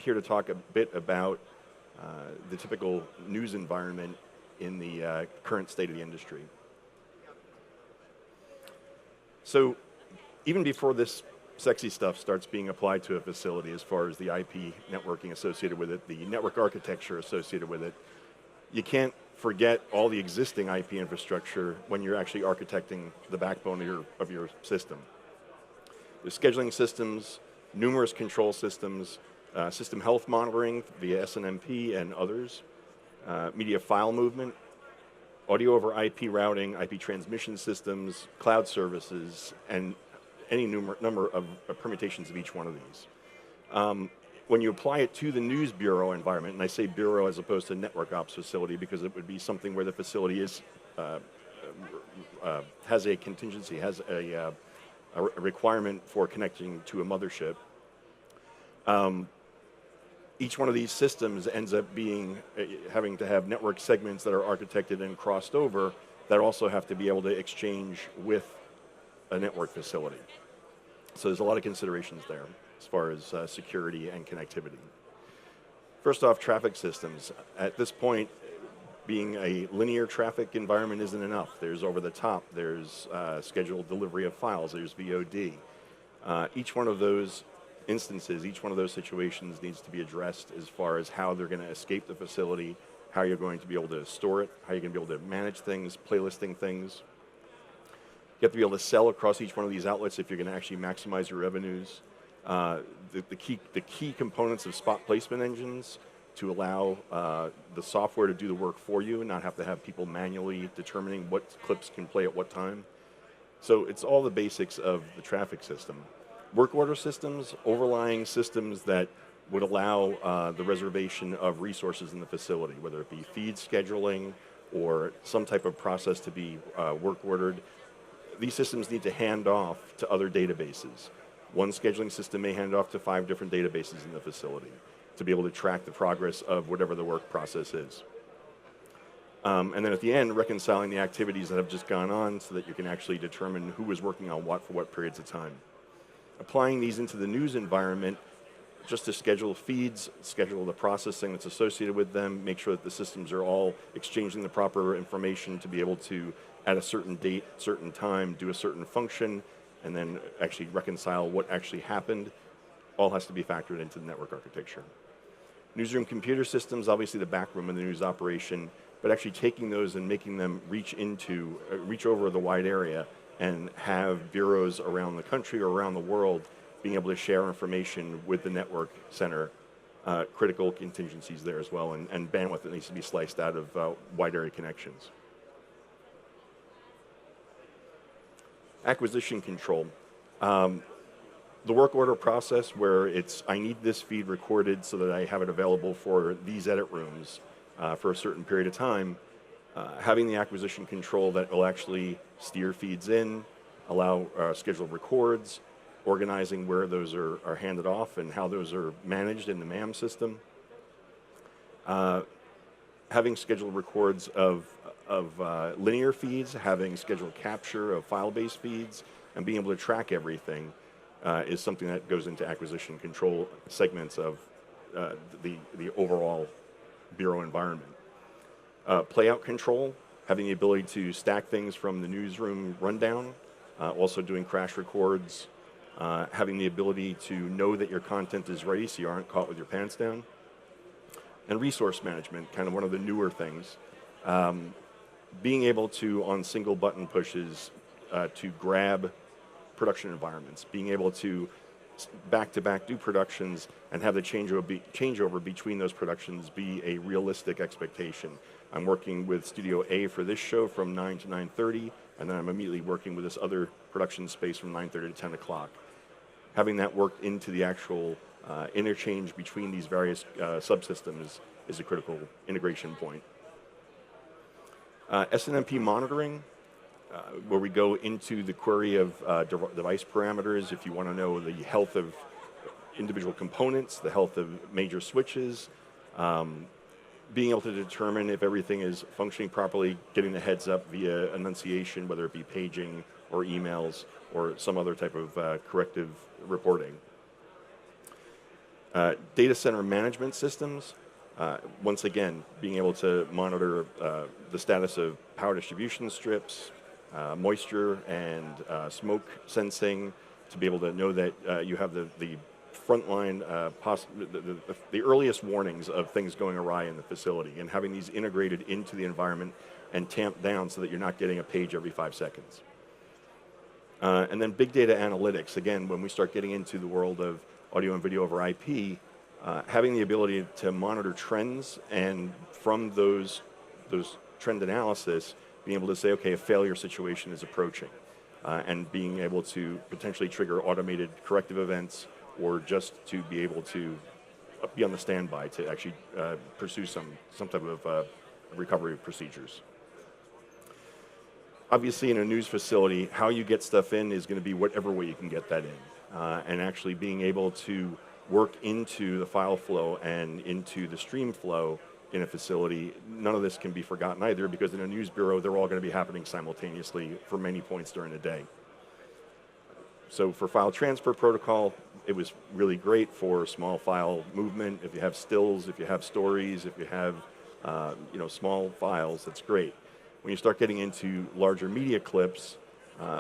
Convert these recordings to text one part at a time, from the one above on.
here to talk a bit about the typical news environment in the current state of the industry. So even before this sexy stuff starts being applied to a facility, as far as the IP networking associated with it, the network architecture associated with it, you can't forget all the existing IP infrastructure when you're actually architecting the backbone of your system. There's scheduling systems, numerous control systems, system health monitoring via SNMP and others, media file movement, audio over IP routing, IP transmission systems, cloud services, and any number of permutations of each one of these. When you apply it to the news bureau environment, and I say bureau as opposed to network ops facility because it would be something where the facility is has a contingency, has a requirement for connecting to a mothership. Each one of these systems ends up being having to have network segments that are architected and crossed over that also have to be able to exchange with a network facility. So there's a lot of considerations there as far as security and connectivity. First off, traffic systems. At this point, being a linear traffic environment isn't enough. There's over the top, there's scheduled delivery of files, there's VOD. Each one of those instances, each one of those situations needs to be addressed as far as how they're going to escape the facility, how you're going to be able to store it, how you're going to be able to manage things, playlisting things. You have to be able to sell across each one of these outlets if you're going to actually maximize your revenues. The key components of spot placement engines to allow the software to do the work for you and not have to have people manually determining what clips can play at what time. So it's all the basics of the traffic system. Work order systems, overlying systems that would allow the reservation of resources in the facility, whether it be feed scheduling or some type of process to be work ordered. These systems need to hand off to other databases. One scheduling system may hand off to 5 different databases in the facility to be able to track the progress of whatever the work process is. And then at the end, reconciling the activities that have just gone on so that you can actually determine who was working on what for what periods of time. Applying these into the news environment, just to schedule feeds, schedule the processing that's associated with them, make sure that the systems are all exchanging the proper information to be able to, at a certain date, certain time, do a certain function, and then actually reconcile what actually happened, all has to be factored into the network architecture. Newsroom computer systems, obviously the back room of the news operation, but actually taking those and making them reach over the wide area and have bureaus around the country or around the world being able to share information with the network center, critical contingencies there as well, and bandwidth that needs to be sliced out of wide area connections. Acquisition control. The work order process where it's, I need this feed recorded so that I have it available for these edit rooms for a certain period of time. Having the acquisition control that will actually steer feeds in, allow scheduled records, organizing where those are handed off and how those are managed in the MAM system. Having scheduled records of linear feeds, having scheduled capture of file-based feeds, and being able to track everything is something that goes into acquisition control segments of the overall bureau environment. Playout control, having the ability to stack things from the newsroom rundown, also doing crash records, having the ability to know that your content is ready so you aren't caught with your pants down. And resource management, kind of one of the newer things. Being able to, on single button pushes, to grab production environments, being able to back-to-back do productions and have the changeover between those productions be a realistic expectation. I'm working with Studio A for this show from 9 to 9:30, and then I'm immediately working with this other production space from 9:30 to 10 o'clock. Having that worked into the actual interchange between these various subsystems is a critical integration point. SNMP monitoring, where we go into the query of device parameters if you want to know the health of individual components, the health of major switches, being able to determine if everything is functioning properly, getting the heads up via annunciation, whether it be paging or emails or some other type of corrective reporting. Data center management systems, once again, being able to monitor the status of power distribution strips, moisture and smoke sensing, to be able to know that you have the frontline, the earliest warnings of things going awry in the facility, and having these integrated into the environment and tamped down so that you're not getting a page every 5 seconds. And then big data analytics, again, when we start getting into the world of audio and video over IP, having the ability to monitor trends, and from those trend analysis, being able to say, okay, a failure situation is approaching, and being able to potentially trigger automated corrective events, or just to be able to be on the standby to actually pursue some type of recovery procedures. Obviously, in a news facility, how you get stuff in is going to be whatever way you can get that in, and actually being able to work into the file flow and into the stream flow in a facility. None of this can be forgotten either, because in a news bureau, they're all going to be happening simultaneously for many points during the day. So for file transfer protocol, it was really great for small file movement. If you have stills, if you have stories, if you have small files, that's great. When you start getting into larger media clips,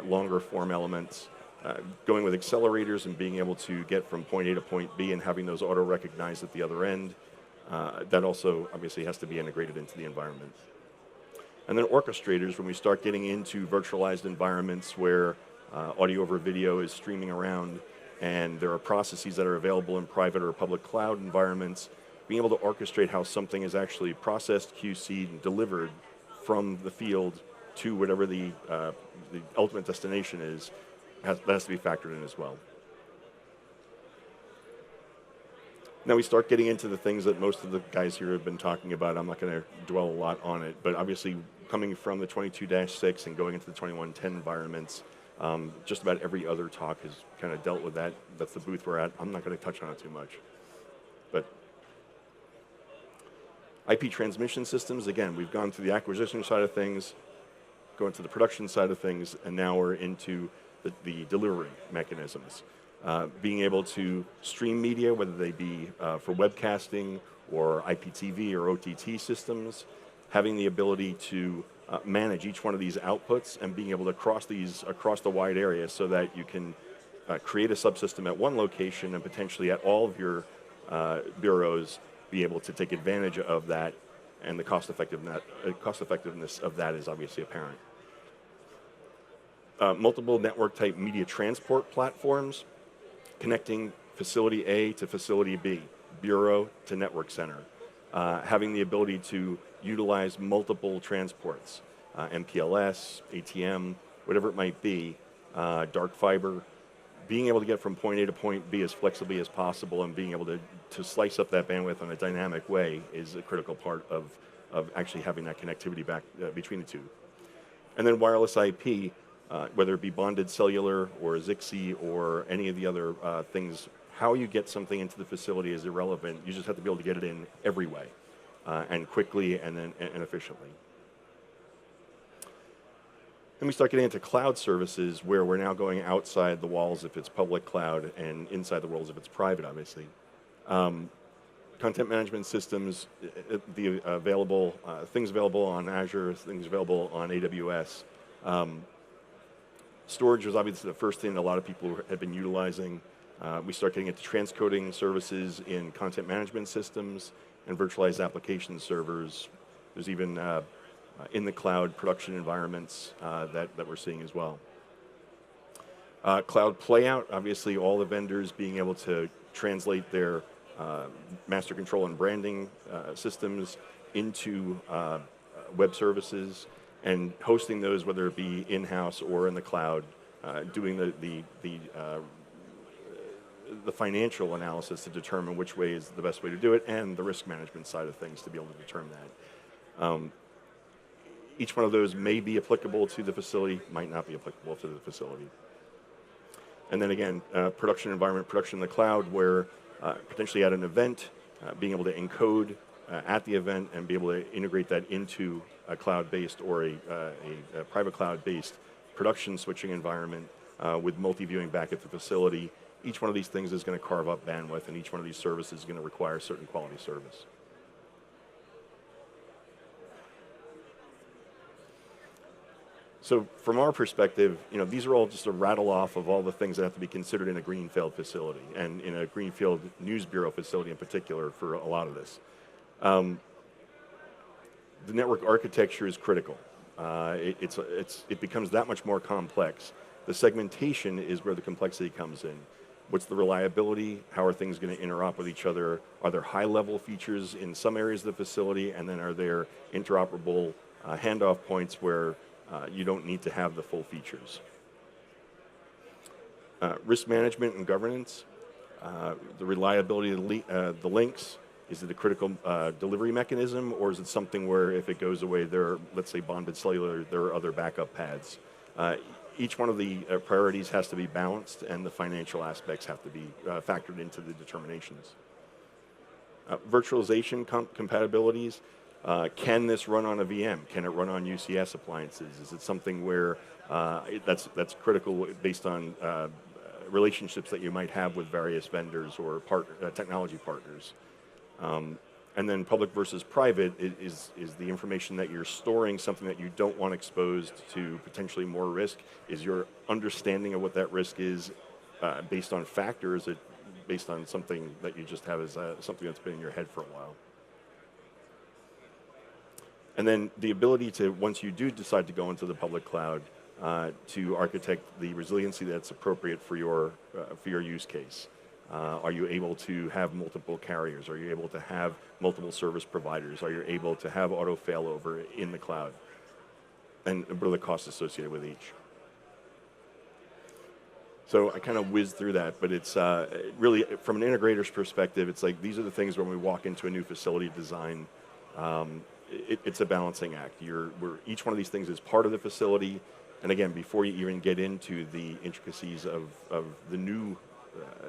longer form elements, going with accelerators and being able to get from point A to point B and having those auto-recognized at the other end, that also obviously has to be integrated into the environment. And then orchestrators, when we start getting into virtualized environments where audio over video is streaming around, and there are processes that are available in private or public cloud environments, being able to orchestrate how something is actually processed, QC'd, and delivered from the field to whatever the ultimate destination is, that has to be factored in as well. Now we start getting into the things that most of the guys here have been talking about. I'm not going to dwell a lot on it, but obviously coming from the 22-6 and going into the 2110 environments, just about every other talk has kind of dealt with that. That's the booth we're at. I'm not going to touch on it too much. But IP transmission systems, again, we've gone through the acquisition side of things, going to the production side of things, and now we're into the delivery mechanisms. Being able to stream media, whether they be for webcasting or IPTV or OTT systems, having the ability to manage each one of these outputs and being able to cross these across the wide area so that you can create a subsystem at one location and potentially at all of your bureaus be able to take advantage of that, and the cost effectiveness of that is obviously apparent. Multiple network type media transport platforms, connecting facility A to facility B, bureau to network center, having the ability to utilize multiple transports, MPLS, ATM, whatever it might be, dark fiber, being able to get from point A to point B as flexibly as possible, and being able to slice up that bandwidth in a dynamic way is a critical part of actually having that connectivity back between the two. And then wireless IP, whether it be bonded cellular or Zixi or any of the other things, how you get something into the facility is irrelevant. You just have to be able to get it in every way, and quickly and efficiently. Then we start getting into cloud services, where we're now going outside the walls if it's public cloud and inside the walls if it's private, obviously. Content management systems, the available things available on Azure, things available on AWS. Storage was obviously the first thing that a lot of people had been utilizing. We start getting into transcoding services in content management systems and virtualized application servers. There's even in the cloud production environments that we're seeing as well. Cloud playout, obviously all the vendors being able to translate their master control and branding systems into web services, and hosting those, whether it be in-house or in the cloud, doing the financial analysis to determine which way is the best way to do it, and the risk management side of things to be able to determine that. Each one of those may be applicable to the facility, might not be applicable to the facility. And then again, production environment, production in the cloud, where potentially at an event, being able to encode at the event and be able to integrate that into a cloud-based or a private cloud-based production switching environment with multi-viewing back at the facility, each one of these things is going to carve up bandwidth, and each one of these services is going to require certain quality service. So from our perspective, these are all just a rattle off of all the things that have to be considered in a greenfield facility, and in a greenfield news bureau facility in particular for a lot of this. The network architecture is critical. It becomes that much more complex. The segmentation is where the complexity comes in. What's the reliability? How are things going to interop with each other? Are there high-level features in some areas of the facility, and then are there interoperable handoff points where you don't need to have the full features? Risk management and governance, the reliability of the links. Is it a critical delivery mechanism, or is it something where if it goes away, let's say bonded cellular, there are other backup paths? Each one of the priorities has to be balanced, and the financial aspects have to be factored into the determinations. Virtualization compatibilities. Can this run on a VM? Can it run on UCS appliances? Is it something where that's critical based on relationships that you might have with various vendors or technology partners? And then public versus private is the information that you're storing something that you don't want exposed to potentially more risk. Is your understanding of what that risk is based on fact, or is it based on something that you just have as something that's been in your head for a while? And then the ability to, once you do decide to go into the public cloud, to architect the resiliency that's appropriate for your use case. Are you able to have multiple carriers? Are you able to have multiple service providers? Are you able to have auto failover in the cloud? And what are the costs associated with each? So I kind of whizzed through that, but it's really, from an integrator's perspective, it's like these are the things when we walk into a new facility design, it's a balancing act. Each one of these things is part of the facility, and again, before you even get into the intricacies of the new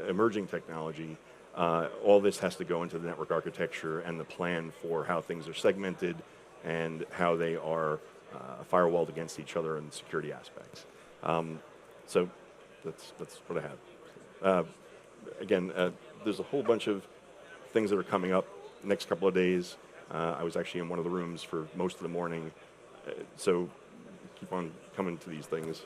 emerging technology, all this has to go into the network architecture and the plan for how things are segmented and how they are firewalled against each other and security aspects. So that's what I have. Again, there's a whole bunch of things that are coming up next couple of days. I was actually in one of the rooms for most of the morning, so keep on coming to these things.